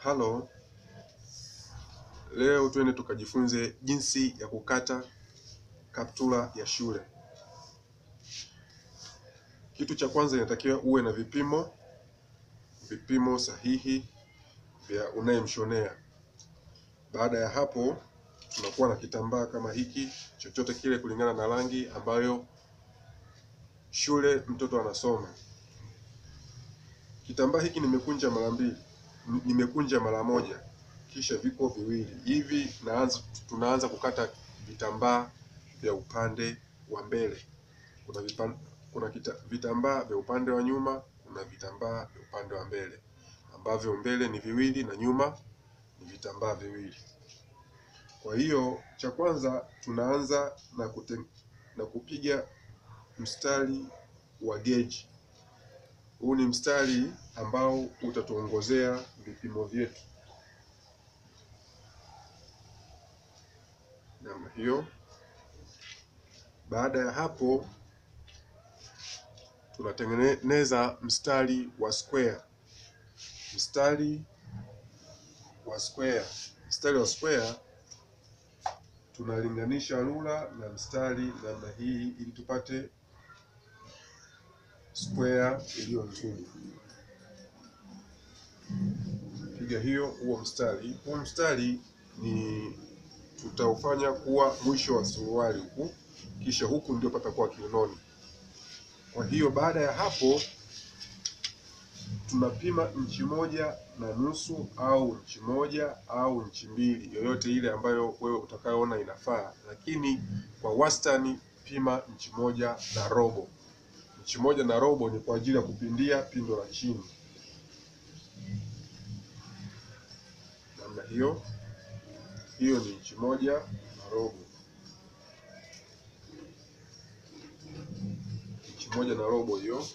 Halo, leo twende tukajifunze jinsi ya kukata kaptula ya shule. Kitu cha kwanza inatakiwa uwe na vipimo sahihi vya unayemshonea. Baada ya hapo, tunakuwa na kitambaa kama hiki, chochote kile kulingana na rangi ambayo shule mtoto anasoma. Kitambaa hiki nimekunja mara moja, kisha viko viwili. Hivi tunaanza kukata vitambaa vya upande wa mbele. Kuna vitambaa vya upande wa nyuma, kuna vitambaa vya upande wa mbele, ambavyo mbele ni viwili na nyuma ni vitambaa viwili. Kwa hiyo cha kwanza tunaanza na kupiga mstari wa geji. Huu ni mstari ambao utatuongozea vipimo vyetu. Namna hiyo. Baada ya hapo tunatengeneza mstari wa square. Mstari wa square tunalinganisha rula na mstari namna hii ili tupate square iliyo nzuri. Piga huo mstari ni tutaufanya kuwa mwisho wa suruali huku, kisha huku ndio patakuwa kiunoni. Kwa hiyo baada ya hapo tunapima inchi 1.5 au inchi 1 au inchi 2, yoyote ile ambayo wewe utakayoona inafaa, lakini kwa wastani pima inchi 1.5. Inchi 1.5 ni kwa ajili ya kupindia pindo la chini. Namna hiyo ni inchi 1.5. Inchi 1.5 hiyo.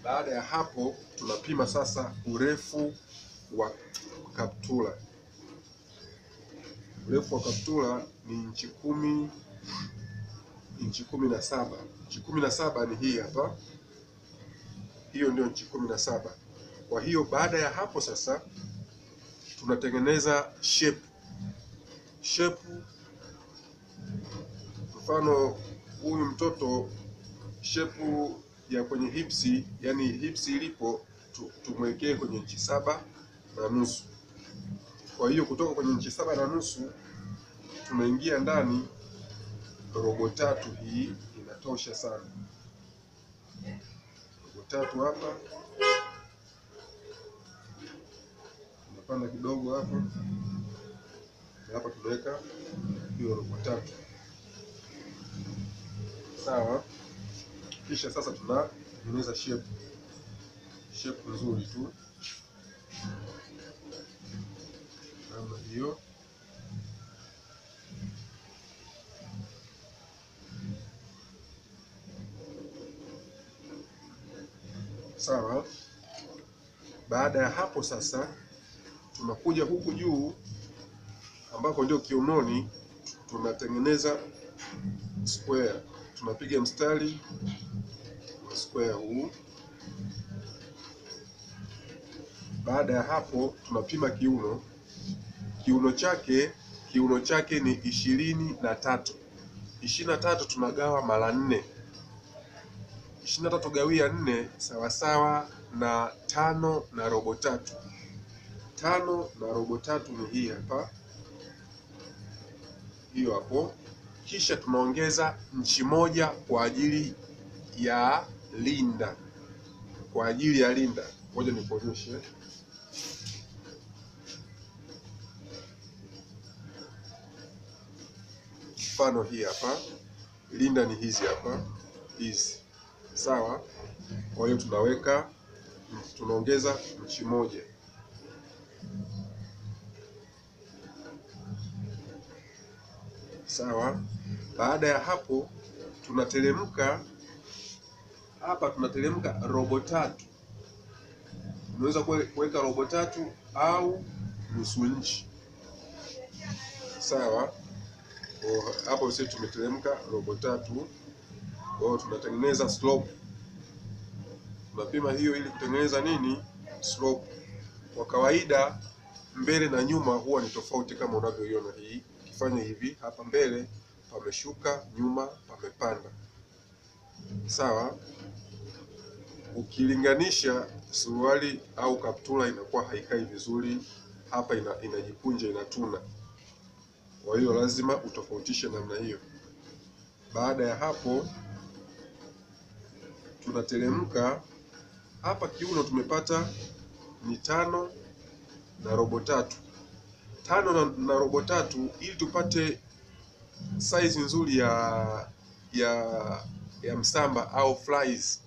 Baada ya hapo tunapima sasa urefu wa kaptula. Urefu wa kaptula ni inchi 17. Inchi 17 ni hii hapa. Hiyo ndio inchi 17. Kwa hiyo baada ya hapo sasa tunatengeneza shape. Mfano huyu mtoto shape ya kwenye hipsi, yani hipsi ilipo tumwekee kwenye inchi 7.5. Kwa hiyo kutoka kwenye inchi 7.5 tunaingia ndani robo 3. Hii inatosha sana. Robo 3 hapa, tunapanda kidogo hapo, na hapa tunaweka hiyo robo 3. Sawa. Kisha sasa tunatengeneza shape nzuri tu namna hiyo. Sawa. Baada ya hapo sasa tunakuja huku juu ambako ndio kiunoni, tunatengeneza square. Tunapiga mstari wa square huu. Baada ya hapo tunapima kiuno. Kiuno chake ni 23. 23 tunagawa mara 4. 23 gawia 4 sawasawa na 5.3. 5.3 ni hii hapa, hiyo hapo. Kisha tunaongeza inchi 1 kwa ajili ya linda. Ngoja nikuonyeshe. Mfano hii hapa, linda ni hizi hapa, hizi. Sawa. Kwa hiyo tunaongeza inchi 1. Sawa. Baada ya hapo tunateremka robo 3. Unaweza kuweka robo 3 au nusu inchi. Sawa. Hapo sisi tumeteremka robo 3. Kwa hiyo tunatengeneza slope. Tunapima hiyo ili kutengeneza nini? Slope. Kwa kawaida mbele na nyuma huwa ni tofauti kama unavyoiona hii. Ukifanya hivi hapa mbele pameshuka, nyuma pamepanda. Sawa? Ukilinganisha suruali au kaptula inakuwa haikai vizuri, hapa inajikunja, inatuna. Kwa hiyo lazima utofautishe namna hiyo. Baada ya hapo tunateremka hapa. Kiuno tumepata ni 5 na robo tatu. 5 na robo tatu, ili tupate size nzuri ya msamba au flies,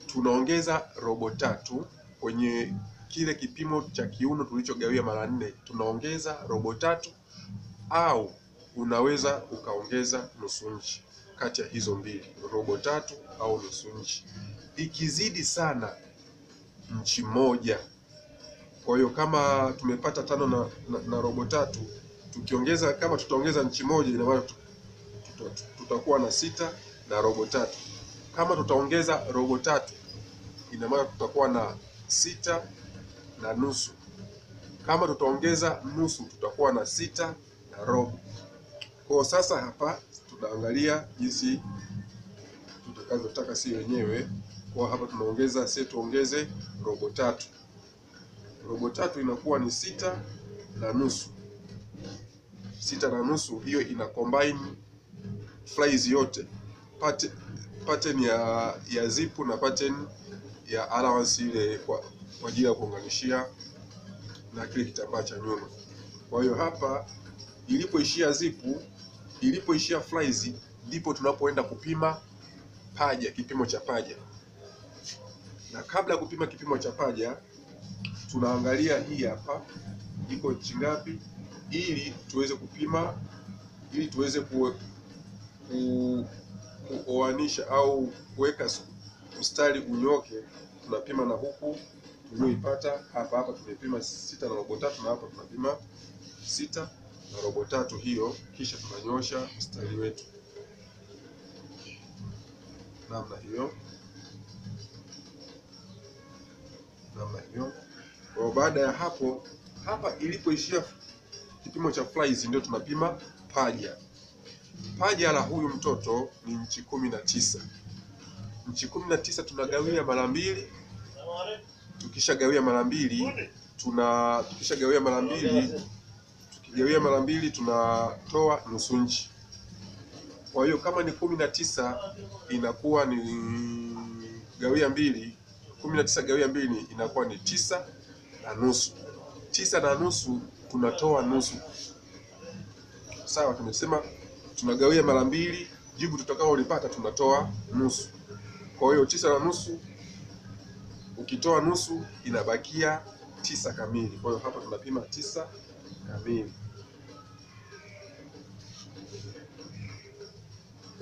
tunaongeza robo tatu kwenye kile kipimo cha kiuno tulichogawia mara 4, tunaongeza robo tatu, au unaweza ukaongeza nusu inchi kati ya hizo mbili, robo tatu au nusu inchi. Ikizidi sana inchi moja. Kwa hiyo kama tumepata 5 na robo tatu, tukiongeza, kama tutaongeza inchi moja, ina maana tutakuwa na 6 na robo tatu. Kama tutaongeza robo tatu, ina maana tutakuwa na 6 na nusu. Kama tutaongeza nusu, tutakuwa na 6 na robo. Kwa sasa hapa tunaangalia jinsi tutakavyotaka si wenyewe. Kwa hapa tunaongeza, sisi tuongeze robo tatu. Robo tatu inakuwa ni 6 na nusu. 6 na nusu, hiyo ina combine flies yote, pattern ya zipu na pattern ya allowance ile kwa ajili ya kuunganishia na kile kitambaa cha nyuma. Kwa hiyo hapa ilipoishia zipu, ilipoishia flies, ndipo tunapoenda kupima paja, kipimo cha paja. Na kabla ya kupima kipimo cha paja, tunaangalia hii hapa iko inchi ngapi, ili tuweze kupima, ili tuweze kuoanisha au kuweka mstari unyoke. Tunapima na huku tulioipata hapa tumepima 6 na robo tatu, na hapa tunapima 6 na robo tatu hiyo, kisha tunanyosha mstari wetu namna hiyo. Kwa baada ya hapo, hapa ilipoishia kipimo cha flies, ndio tunapima paja. Paja la huyu mtoto ni inchi 19. Inchi 19 tunagawia mara 2. Tukishagawia mara 2, tukigawia mara 2 tunatoa nusu inchi. Kwa hiyo kama ni 19 inakuwa ni gawia 2, 19 gawia 2 inakuwa ni 9 na nusu. 9 na nusu tunatoa nusu. Sawa, tumesema tunagawia mara 2, jibu tutakaolipata tunatoa nusu. Kwa hiyo 9 na nusu, ukitoa nusu inabakia 9 kamili. Kwa hiyo hapa tunapima 9 kamili.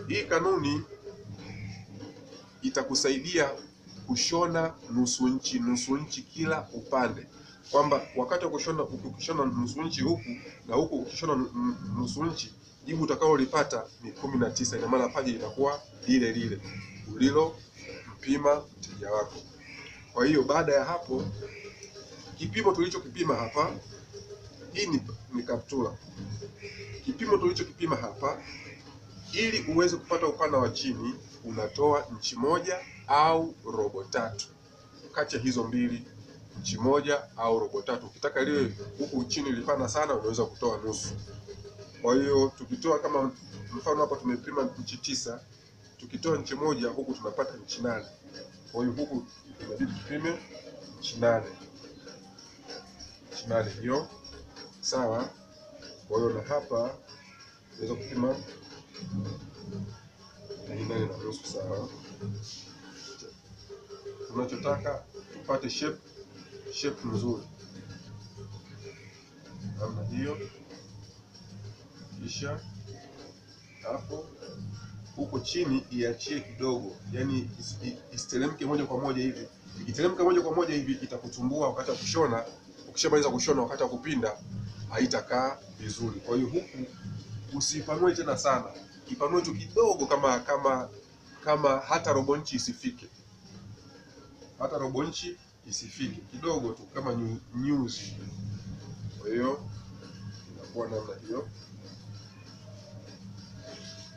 Hii kanuni itakusaidia kushona nusu inchi kila upande, kwamba wakati wa kushona, ukishona nusu inchi huku na huku ukishona nusu inchi, jibu utakaolipata ni 19. Ina maana paja litakuwa lile lile ulilo mpima mteja wako. Kwa hiyo baada ya hapo, kipimo tulichokipima hapa, hii ni kaptula. Kipimo tulichokipima hapa, ili uweze kupata upana wa chini, unatoa inchi moja au robo tatu. Kati ya hizo mbili, inchi moja au robo tatu. Ukitaka liwe huku chini lipana sana, unaweza kutoa nusu. Kwa hiyo tukitoa, kama mfano hapa tumepima inchi 9, tukitoa inchi moja huku tunapata inchi 8. Kwa hiyo huku inabidi tupime inchi 8. Inchi 8 hiyo. Sawa? Kwa hiyo na hapa unaweza kupima 8 na nusu. Sawa? Tunachotaka tupate shape nzuri namna hiyo. Kisha hapo huko chini iachie kidogo, yani isiteremke moja kwa moja hivi. Ikiteremka moja kwa moja hivi itakutumbua wakati wa kushona. Ukishamaliza kushona, wakati wa kupinda haitakaa vizuri. Kwa hiyo huku usipanue tena sana, ipanue tu kidogo, kama hata robo inchi isifike. Hata robo inchi isifike, kidogo tu kama nyuzi. Kwa hiyo inakuwa namna hiyo.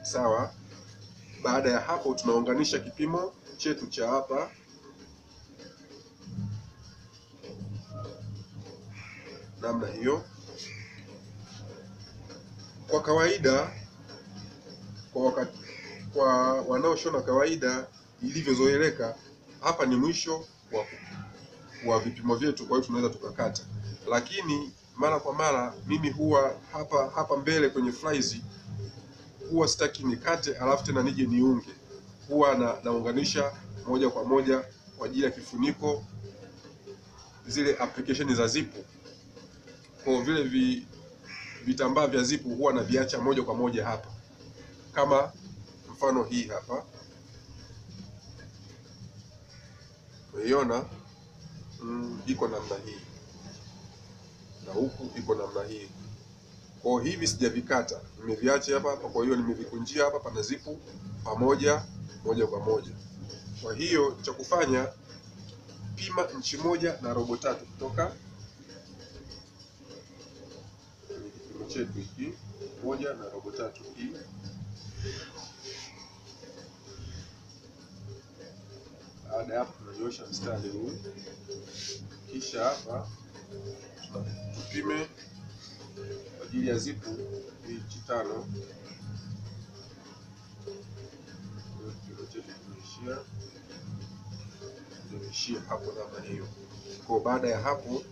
Sawa. Baada ya hapo tunaunganisha kipimo chetu cha hapa namna hiyo. Kwa kawaida, kwa wanaoshona kawaida ilivyozoeleka, hapa ni mwisho wa vipimo vyetu, kwa hiyo tunaweza tukakata. Lakini mara kwa mara mimi huwa hapa mbele kwenye flies huwa sitaki nikate alafu tena nije niunge. Huwa naunganisha moja kwa moja kwa ajili ya kifuniko, zile application za zipu. Kwa vile vitambaa vya zipu huwa naviacha moja kwa moja hapa, kama mfano hii hapa, unaiona iko namna hii na huku iko namna hii. Kwa hivi sijavikata, nimeviacha hapa. Kwa hiyo nimevikunjia hapa, pana zipu pamoja moja kwa moja. Kwa hiyo cha kufanya, pima inchi 1.3 kutoka kipimo chetu hiki 1.3 hii. Baada ya hapo tunanyosha mstari huu, kisha hapa tupime kwa ajili ya zipu hii inchi 5. Kipimo chetu tumeishia hapo namna hiyo. Kwa baada ya hapo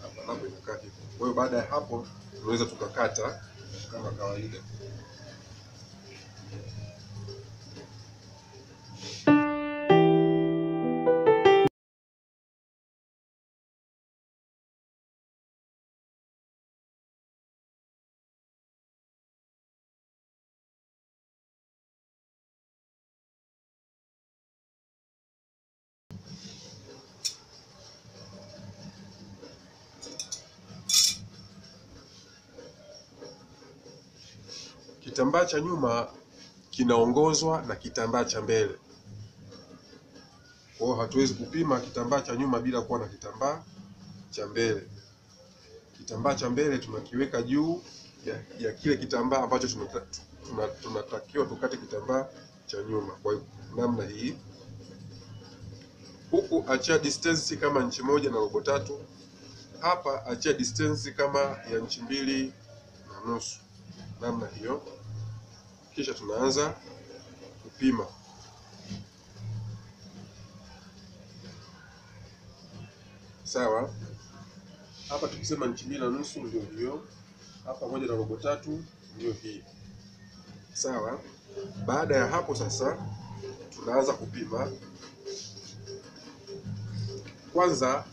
hapa napo inakaa hivi. Kwa hiyo baada ya hapo tunaweza tukakata kama kawaida. Kitambaa cha nyuma kinaongozwa na kitambaa cha mbele. Kwa hiyo hatuwezi kupima kitambaa cha nyuma bila kuwa na kitambaa cha mbele. Kitambaa cha mbele tunakiweka juu ya kile kitambaa ambacho tunatakiwa tukate kitambaa cha nyuma. Kwa hiyo namna hii, huku achia distance kama inchi 1.3, hapa achia distance kama ya inchi 2.5, namna hiyo. Kisha tunaanza kupima. Sawa. Hapa tukisema inchi 2.5 ndio hiyo, hapa 1.3 ndio hii. Sawa. Baada ya hapo sasa tunaanza kupima. Kwanza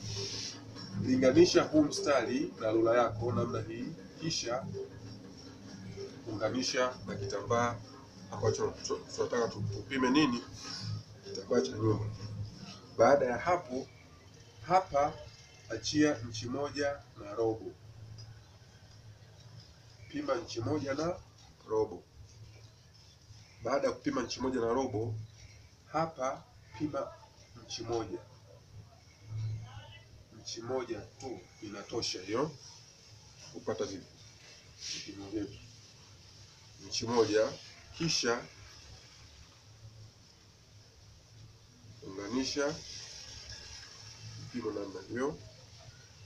linganisha huu mstari na rula yako namna hii, kisha unganisha na kitambaa ambacho tunataka tupime nini, kitambaa cha nyuma. Baada ya hapo, hapa achia inchi 1.5, pima inchi 1.5. Baada ya kupima inchi 1.5, hapa pima inchi 1. Inchi 1 tu inatosha hiyo kupata vipimo vyetu, inchi 1. Kisha unganisha vipimo namna hiyo.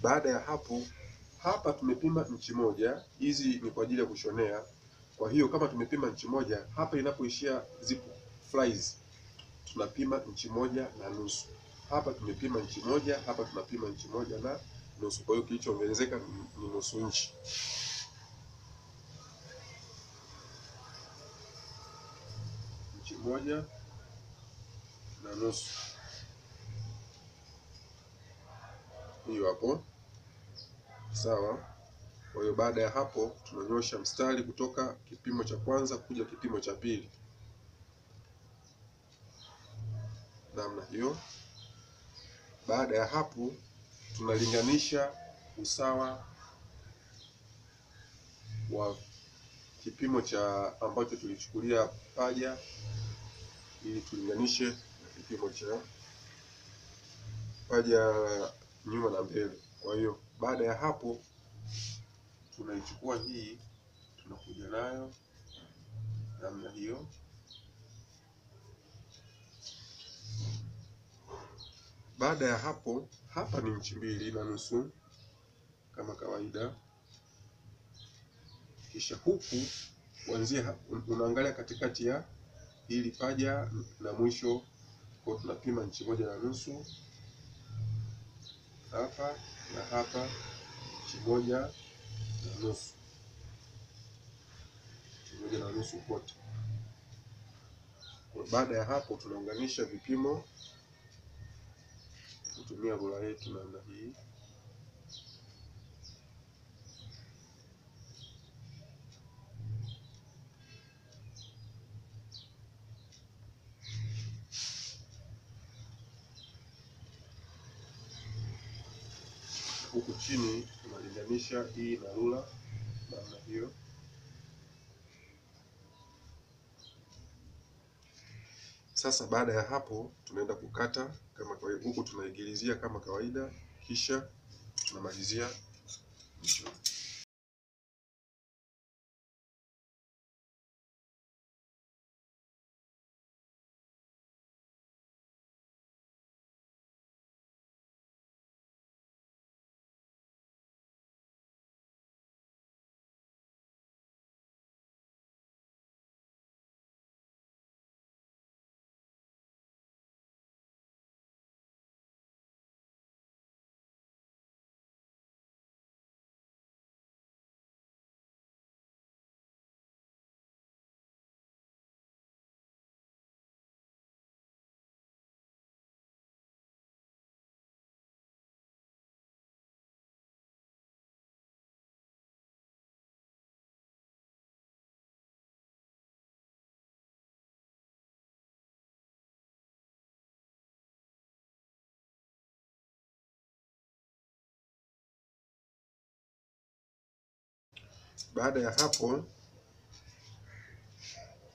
Baada ya hapo, hapa tumepima inchi 1. Hizi ni kwa ajili ya kushonea. Kwa hiyo kama tumepima inchi 1, hapa inapoishia zip flies tunapima inchi 1.5. Hapa tumepima inchi 1, hapa tunapima inchi 1.5. Kwa hiyo kilichoongezeka ni nusu inchi. Inchi 1.5 hiyo hapo. Sawa. Kwa hiyo baada ya hapo tunanyosha mstari kutoka kipimo cha kwanza kuja kipimo cha pili, namna hiyo. Baada ya hapo tunalinganisha usawa wa kipimo cha ambacho tulichukulia paja ili tulinganishe na kipimo cha paja nyuma na mbele. Kwa hiyo baada ya hapo tunaichukua hii, tunakuja nayo namna hiyo. Baada ya hapo, hapa ni inchi 2.5 kama kawaida. Kisha huku kuanzia unaangalia katikati ya hili paja na mwisho, kwa tunapima inchi 1.5 hapa na hapa, inchi 1.5, inchi 1.5 kote. Kwa baada ya hapo tunaunganisha vipimo kutumia rula yetu namna hii. Huku chini tunalinganisha hii na rula namna hiyo. Sasa baada ya hapo tunaenda kukata kama kawaida. Huku tunaigilizia kama kawaida, kisha tunamalizia mwisho. Baada ya hapo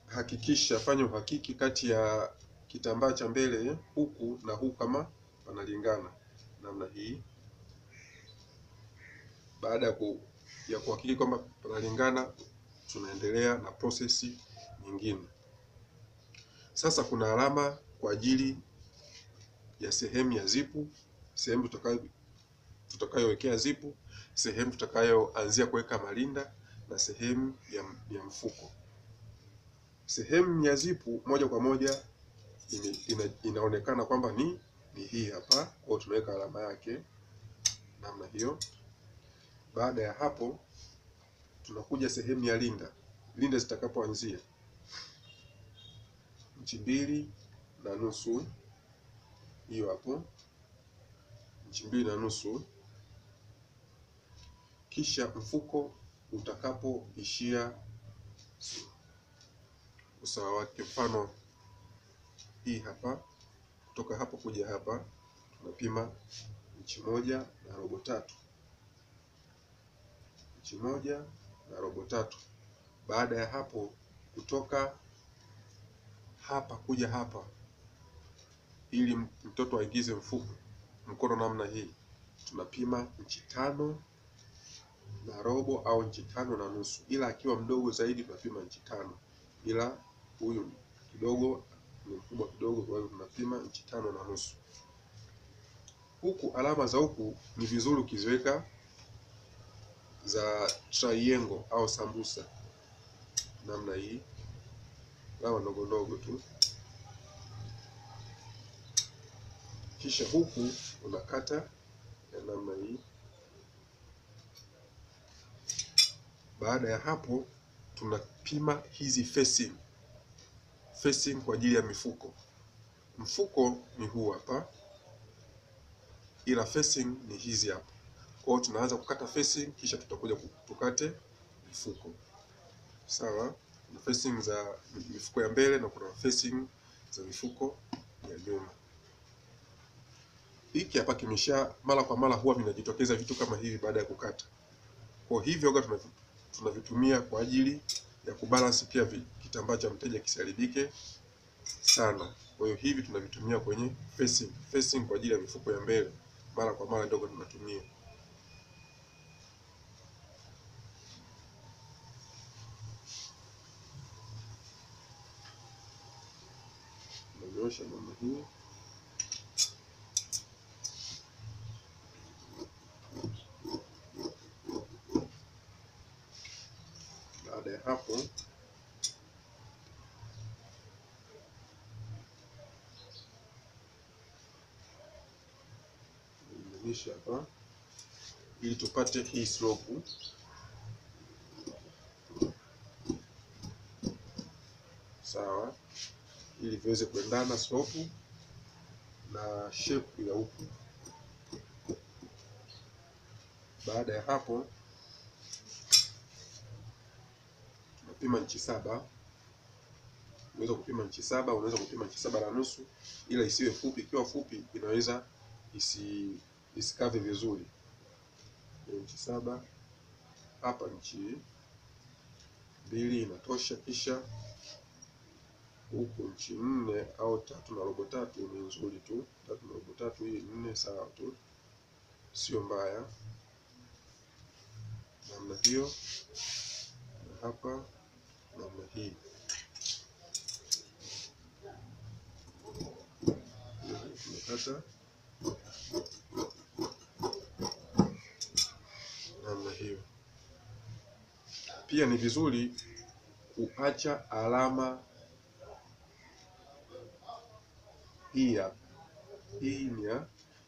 hakikisha, fanya uhakiki kati ya kitambaa cha mbele huku na huku kama panalingana namna hii. Baada ya kuhakiki kwamba panalingana, tunaendelea na prosesi nyingine. Sasa kuna alama kwa ajili ya sehemu ya zipu, sehemu tutakayowekea zipu, sehemu tutakayoanzia kuweka malinda na sehemu ya mfuko. Sehemu ya zipu moja kwa moja inaonekana kwamba ni hii hapa, kwa tunaweka alama yake namna hiyo. Baada ya hapo tunakuja sehemu ya linda zitakapoanzia inchi 2.5, hiyo hapo inchi 2.5. Kisha mfuko utakapoishia usawa wake, mfano hii hapa, kutoka hapo kuja hapa tunapima inchi 1.3, inchi 1.3. Baada ya hapo kutoka hapa kuja hapa, ili mtoto aingize mkono namna hii, tunapima inchi 5.5 au inchi 5.5, ila akiwa mdogo zaidi tunapima inchi 5, ila huyu kidogo ni mkubwa kidogo, kwa hiyo tunapima inchi 5.5. Huku alama za huku ni vizuri ukiziweka za triangle au sambusa namna hii, alama ndogo ndogo tu. Kisha huku unakata ya namna hii. Baada ya hapo tunapima hizi facing kwa ajili ya mifuko. Mfuko ni huu hapa, ila facing ni hizi hapa. Kwa hiyo tunaanza kukata facing, kisha tutakuja tukate mifuko. Sawa? Kuna facing za mifuko ya mbele na kuna facing za mifuko ya nyuma. Hiki hapa kimesha, mara kwa mara huwa vinajitokeza vitu kama hivi baada ya kukata. Kwa hivyo tunavitumia kwa ajili ya kubalance pia kitambaa cha mteja kisiharibike sana. Kwa hiyo hivi tunavitumia kwenye facing kwa ajili ya mifuko ya mbele, mara kwa mara ndogo tunatumia. Tunanyosha namna hii. Baada ya hapo tunainamisha hapa ili tupate hii slope sawa, ili viweze kuendana slope na shape ya huku. Baada ya hapo tunapima inchi 7. Unaweza kupima inchi 7, unaweza kupima inchi 7.5, ila isiwe fupi. Ikiwa fupi inaweza isikave vizuri. Inchi 7 hapa, inchi 2 inatosha. Kisha huku inchi 4 au 3.3 ni nzuri tu. 3.3 hii 4 sawa tu, sio mbaya. Namna hiyo, na hapa namna hii. Tunakata namna hiyo. Pia ni vizuri kuacha alama hii hapa. Hii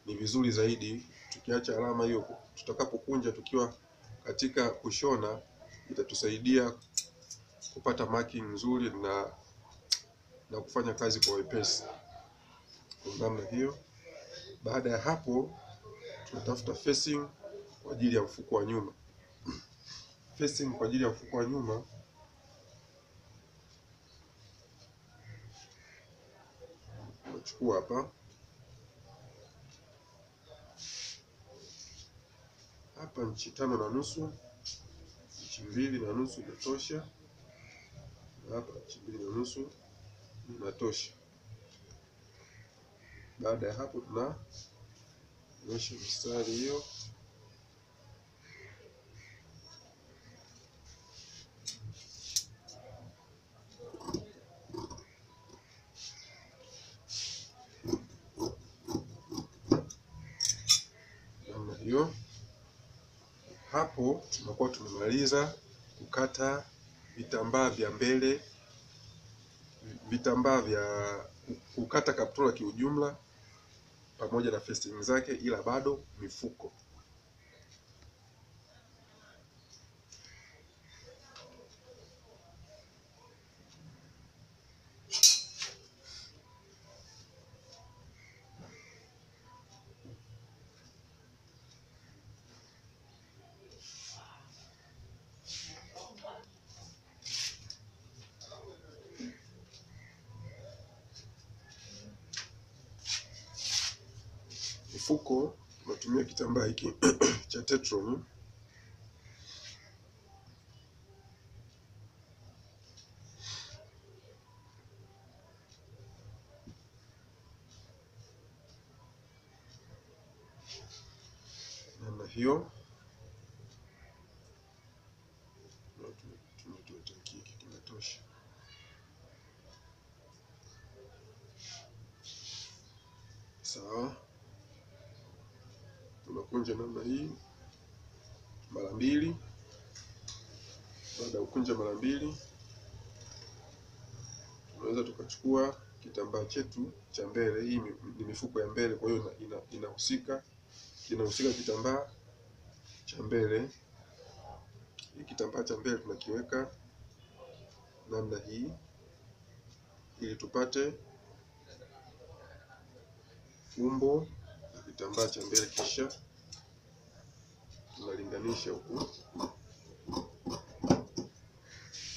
ni vizuri zaidi tukiacha alama hiyo, tutakapokunja tukiwa katika kushona, itatusaidia kupata marking nzuri na kufanya kazi kwa wepesi. Kwa namna hiyo. Baada ya hapo tunatafuta facing kwa ajili ya mfuko wa nyuma. Facing kwa ajili ya mfuko wa nyuma tunachukua hapa inchi 5.5, inchi 2.5 inatosha, na hapa inchi 2.5 inatosha. Baada ya hapo tunanyosha mistari hiyo. Namna hiyo. Hapo tunakuwa tumemaliza kukata vitambaa vya mbele, vitambaa vya kukata kaptula kiujumla pamoja na facing zake, ila bado mifuko. Mfuko tunatumia kitambaa hiki cha Tetron. Namna hiyo. Kinatosha. Sawa. Tunakunja namna hii mara 2. Baada ya kukunja mara 2, tunaweza tukachukua kitambaa chetu cha mbele. Hii ni mifuko ya mbele, kwa hiyo kinahusika kitambaa cha mbele. Hii kitambaa cha mbele tunakiweka namna hii ili tupate umbo la kitambaa cha mbele, kisha tunalinganisha huku,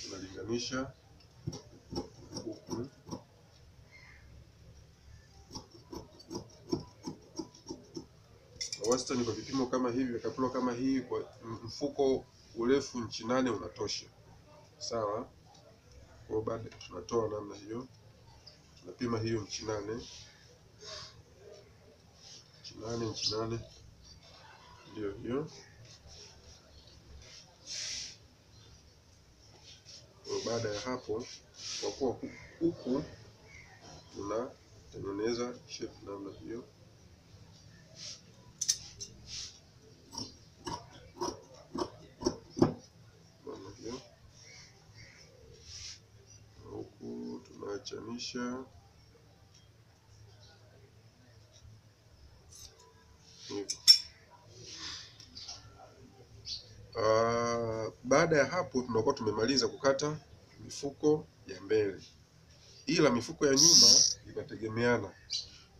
tunalinganisha huku. Kwa wastani, kwa vipimo kama hivi, kapula kama hii, kwa mfuko urefu inchi 8 unatosha. Sawa. Kwa baada tunatoa namna hiyo. tunapima hiyo inchi 8, inchi 8 ndio hiyo. Baada ya hapo, kwa kuwa huku tunatengeneza shape namna hiyo. Huku tunaachanisha hivi. Baada ya hapo tunakuwa tumemaliza kukata mifuko ya mbele, ila mifuko ya nyuma inategemeana.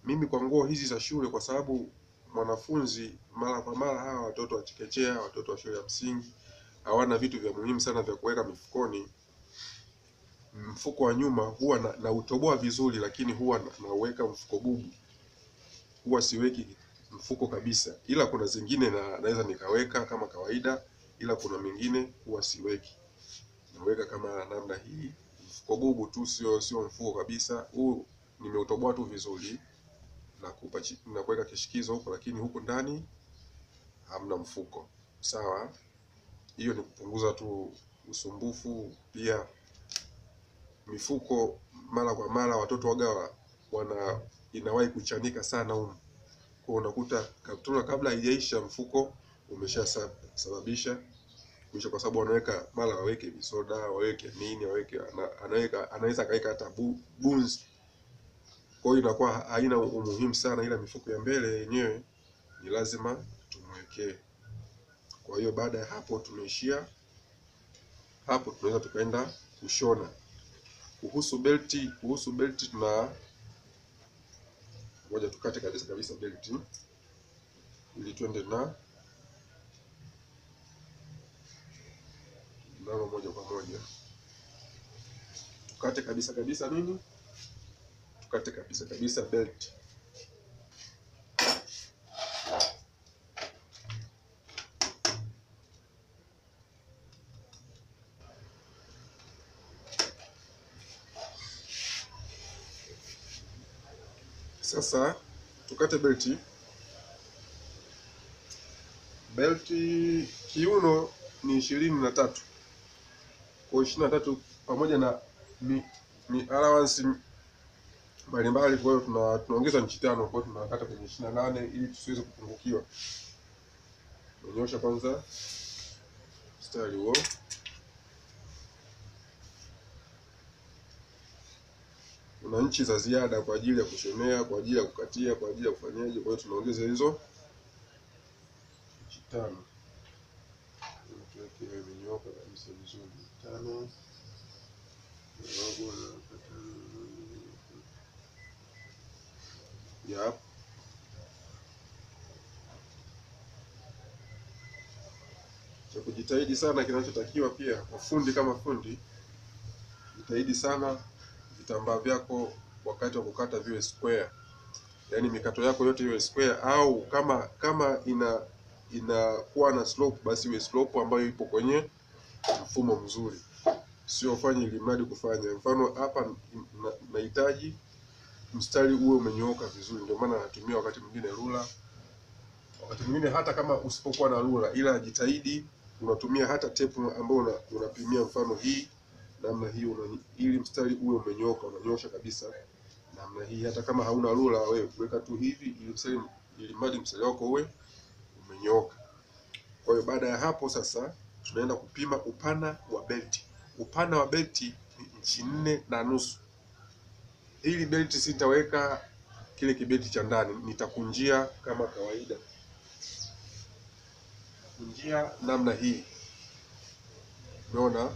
Mimi kwa nguo hizi za shule, kwa sababu mwanafunzi mara kwa mara, hawa watoto wa chekechea, watoto wa shule ya msingi hawana vitu vya muhimu sana vya kuweka mifukoni. Mfuko wa nyuma huwa na utoboa vizuri, lakini huwa nauweka mfuko bubu, huwa siweki mfuko kabisa. Ila kuna zingine naweza nikaweka kama kawaida, ila kuna mingine huwa siweki, naweka kama namna hii, mfuko bubu tu, sio mfuko kabisa. Huu nimeutoboa tu vizuri na kuweka kishikizo huko, lakini huko ndani hamna mfuko. Sawa, hiyo ni kupunguza tu usumbufu. Pia mifuko mara kwa mara watoto waga inawahi kuchanika sana huko, kwa unakuta kaptula kabla haijaisha mfuko umeshasababisha kuisha, kwa sababu wanaweka mara waweke visoda, waweke nini, anaweza kaweka hata bunzi. Kwa hiyo inakuwa haina umuhimu sana, ila mifuko ya mbele yenyewe ni lazima tumwekee. Kwa hiyo baada ya hapo tumeishia hapo, tunaweza tukaenda kushona. Kuhusu belti ngoja tukate kabisa belti ili tuende na nalo moja kwa moja. Tukate kabisa nini? Tukate kabisa belti. Sasa tukate belti. Belti kiuno ni 23. Kwa 23 pamoja na ni allowance mbalimbali, kwa hiyo tunaongeza inchi 5, kwa hiyo tunakata kwenye 28 ili tusiweze kupungukiwa. Nyosha kwanza mstari huo. Kuna inchi za ziada kwa ajili ya kushonea, kwa ajili ya kukatia, kwa ajili ya kufanyaje, kwa hiyo tunaongeza hizo inchi 5. Tuweke imenyoka kabisa vizuri 5. Yep. Cha kujitahidi sana, kinachotakiwa pia kwa fundi kama fundi, jitahidi sana vitambaa vyako wakati wa kukata viwe square, yaani mikato yako yote iwe square, au kama inakuwa na slope, basi iwe slope ambayo ipo kwenye mfumo mzuri, sio fanye ili mradi kufanya. Mfano hapa nahitaji mstari uwe umenyooka vizuri, ndio maana natumia wakati mwingine rula, wakati mwingine hata kama usipokuwa na rula, ila jitahidi unatumia hata tape ambayo unapimia, mfano hii namna hii, ili mstari uwe umenyooka, unanyosha kabisa namna hii. Hata kama hauna rula, wewe weka tu hivi ili mradi mstari wako uwe umenyooka. Kwa hiyo baada ya hapo sasa tunaenda kupima upana wa belti. Upana wa belti ni inchi 4.5. Hili belti sitaweka kile kibeti cha ndani, nitakunjia kama kawaida, kunjia namna hii, unaona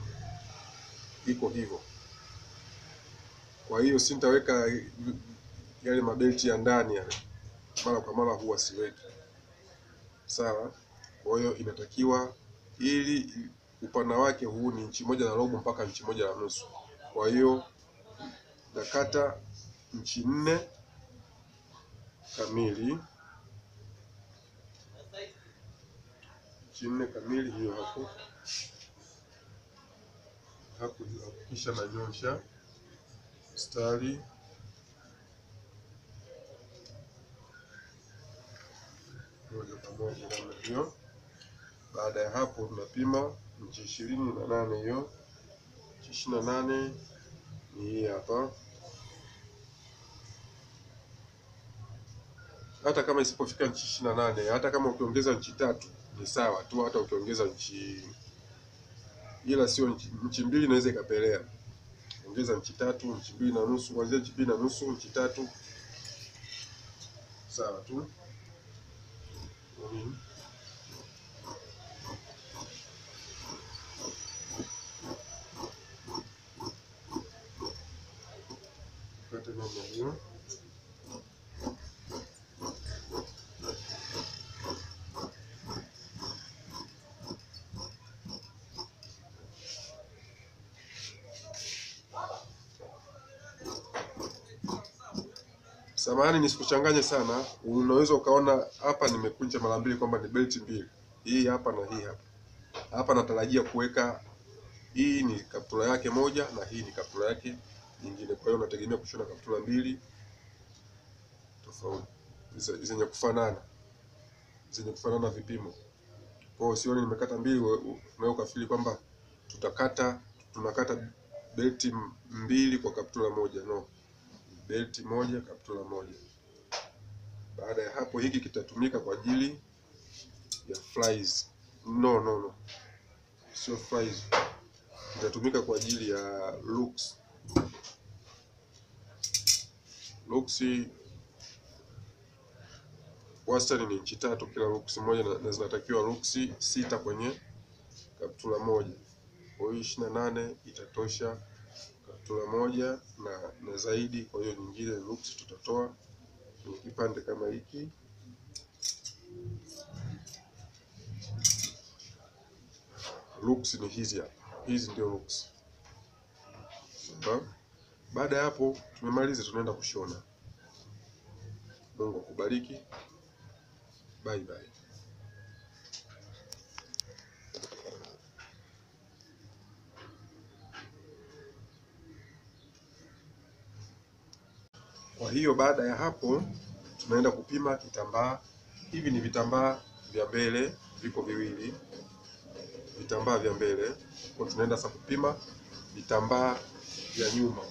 iko hivyo. Kwa hiyo sitaweka yale mabelti ya ndani yale, mara kwa mara huwa siweki. Sawa. Kwa hiyo inatakiwa, ili upana wake huu ni inchi 1.5 mpaka inchi 1.5. Kwa hiyo nakata inchi 4 kamili, inchi 4 kamili hiyo hapo, kisha nanyosha mstari moja namna hiyo. Baada ya hapo tunapima inchi 28 hiyo. Inchi 28 ni hii hapa. Hata kama isipofika inchi 28, hata kama ukiongeza inchi 3 ni sawa tu, hata ukiongeza inchi, ila sio inchi 2 inaweza ikapelea. Ongeza inchi 3, inchi 2.5, kuanzia inchi 2.5, inchi 3 sawa tu. Kata namna hiyo. Samahani nisikuchanganye sana, unaweza ukaona hapa nimekunja mara mbili kwamba ni belt mbili. Hii hapa na hii hapa. Hapa natarajia kuweka, hii ni kaptula yake moja na hii ni kaptula yake nyingine. Kwa hiyo nategemea kushona kaptula mbili tofauti zenye kufanana vipimo. Kwa hiyo sioni nimekata mbili na ukafili kwamba tunakata belt mbili kwa kaptula moja. No. Belt moja kaptula moja. Baada ya hapo hiki kitatumika kwa ajili ya flies. No. Sio flies. Itatumika kwa ajili ya looks. Looks wastani ni inchi 3 kila looks moja, na zinatakiwa looks 6 kwenye kaptula moja. Kwa hiyo 28 itatosha kaptula moja na zaidi. Kwa hiyo nyingine looks tutatoa ni kipande kama hiki. Looks ni hizi hapa. Hizi ndio looks. Baada ya hapo tumemaliza, tunaenda kushona. Mungu akubariki. Bye bye. Kwa hiyo baada ya hapo tunaenda kupima kitambaa. Hivi ni vitambaa vya mbele, viko viwili. Vitambaa vya mbele. Kwa tunaenda sasa kupima vitambaa vya nyuma.